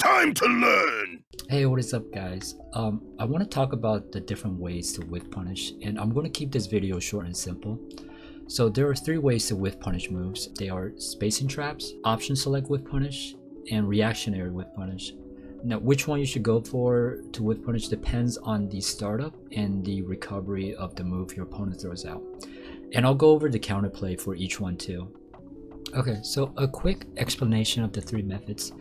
Time to learn! Hey, what is up guys? I want to talk about the different ways to whiff punish, and I'm going to keep this video short and simple. So there are three ways to whiff punish moves. They are spacing traps, option select whiff punish, and reactionary whiff punish. Now which one you should go for to whiff punish depends on the startup and the recovery of the move your opponent throws out. And I'll go over the counterplay for each one too. Okay, so a quick explanation of the three methods.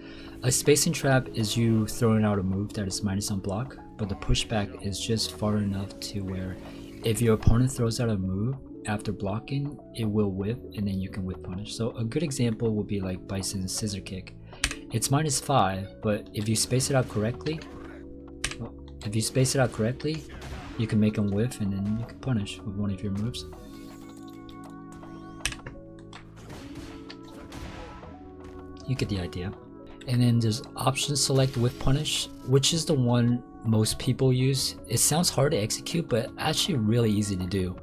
A spacing trap is you throwing out a move that is minus on block, but the pushback is just far enough to where if your opponent throws out a move after blocking, it will whiff and then you can whiff punish. So a good example would be like Bison's scissor kick. It's -5, but if you space it out correctly, you can make him whiff and then you can punish with one of your moves. You get the idea. And then there's option select whiff punish, which is the one most people use. It sounds hard to execute, but actually really easy to do.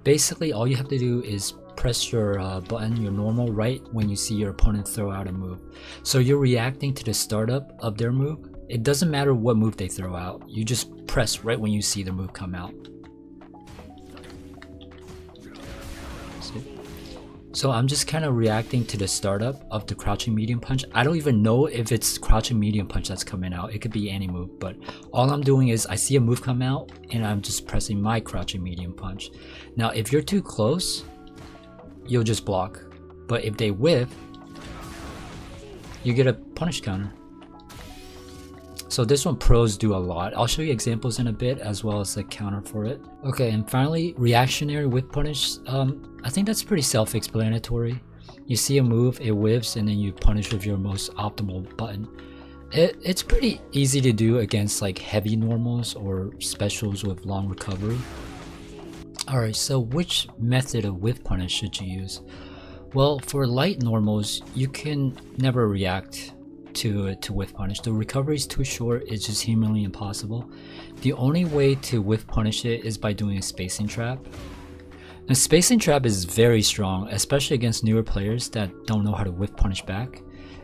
Basically, all you have to do is press your button, your normal, right when you see your opponent throw out a move. So you're reacting to the startup of their move. It doesn't matter what move they throw out. You just press right when you see the move come out. So I'm just kind of reacting to the startup of the crouching medium punch. I don't even know if it's crouching medium punch that's coming out. It could be any move, but all I'm doing is I see a move come out and I'm just pressing my crouching medium punch. Now if you're too close, you'll just block. But if they whiff, you get a punish counter. So this one pros do a lot. I'll show you examples in a bit as well as the counter for it. Okay, and finally, reactionary whiff punish. I think that's pretty self-explanatory. You see a move, it whiffs, and then you punish with your most optimal button. It's pretty easy to do against like heavy normals or specials with long recovery. Alright, so which method of whiff punish should you use? Well, for light normals, you can never react to whiff punish. The recovery is too short, it's just humanly impossible. The only way to whiff punish it is by doing a spacing trap. A spacing trap is very strong, especially against newer players that don't know how to whiff punish back.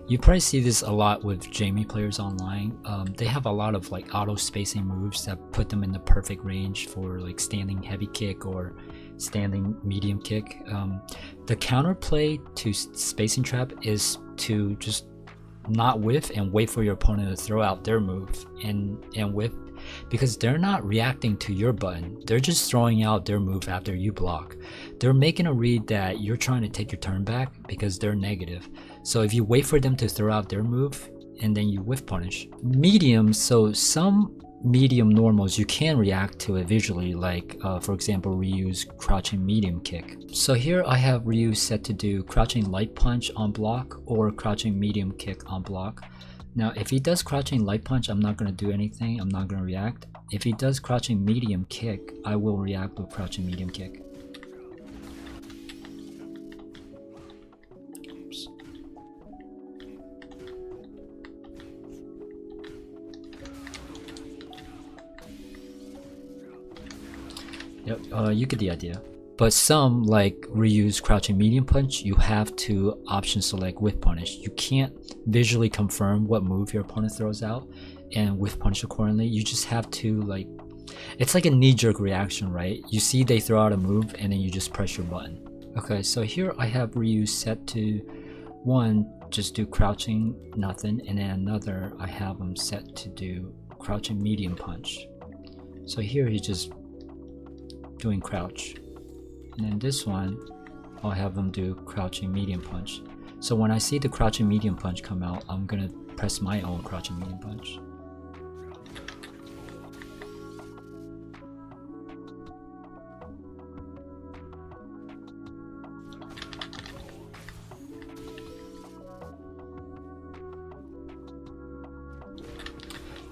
You probably see this a lot with Jamie players online. They have a lot of like auto spacing moves that put them in the perfect range for like standing heavy kick or standing medium kick. The counterplay to spacing trap is to just not whiff and wait for your opponent to throw out their move and whiff, because they're not reacting to your button. They're just throwing out their move after you block. They're making a read that you're trying to take your turn back because they're negative. So if you wait for them to throw out their move and then you whiff punish. Medium, so some medium normals you can react to it visually, like for example Ryu's crouching medium kick. So here I have Ryu set to do crouching light punch on block or crouching medium kick on block. Now if he does crouching light punch, I'm not going to do anything, I'm not going to react. If he does crouching medium kick, I will react with crouching medium kick. Oops. Yep, you get the idea. But some, like Ryu's crouching medium punch, you have to option select whiff punish. You can't visually confirm what move your opponent throws out and whiff punish accordingly. You just have to, like, it's like a knee-jerk reaction, right? You see they throw out a move and then you just press your button. Okay, so here I have Ryu set to one, just do crouching nothing, and then another I have him set to do crouching medium punch. So here he's just doing crouch, and then this one I'll have them do crouching medium punch. So when I see the crouching medium punch come out, I'm gonna press my own crouching medium punch.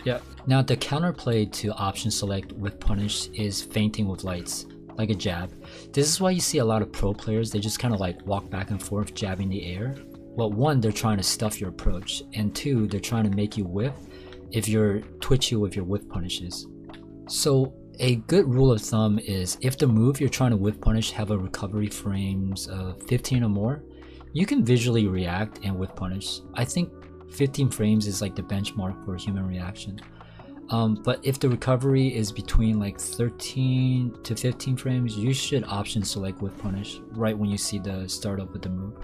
Yeah, now the counterplay to option select whiff punish is feinting with lights, like a jab. This is why you see a lot of pro players, they just kind of like walk back and forth jabbing the air. Well, one, they're trying to stuff your approach, and two, they're trying to make you whiff if you're twitchy with your whiff punishes. So a good rule of thumb is if the move you're trying to whiff punish have a recovery frames of 15 or more, you can visually react and whiff punish. I think 15 frames is like the benchmark for human reaction. But if the recovery is between like 13 to 15 frames, you should option select Whiff Punish right when you see the startup with the move.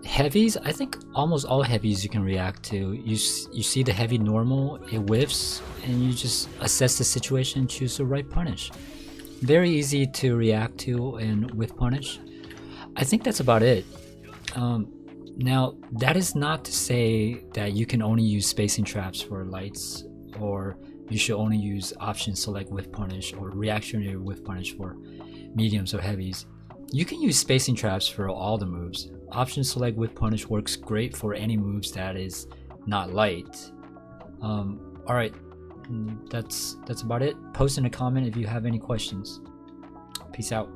Heavies, I think almost all heavies you can react to. You see the heavy normal, it whiffs, and you just assess the situation and choose the right punish. Very easy to react to and Whiff Punish. I think that's about it. Now, that is not to say that you can only use spacing traps for lights, or you should only use option select Whiff Punish or reactionary Whiff Punish for mediums or heavies. You can use spacing traps for all the moves. Option select Whiff Punish works great for any moves that is not light. Alright, that's about it. Post in a comment if you have any questions. Peace out.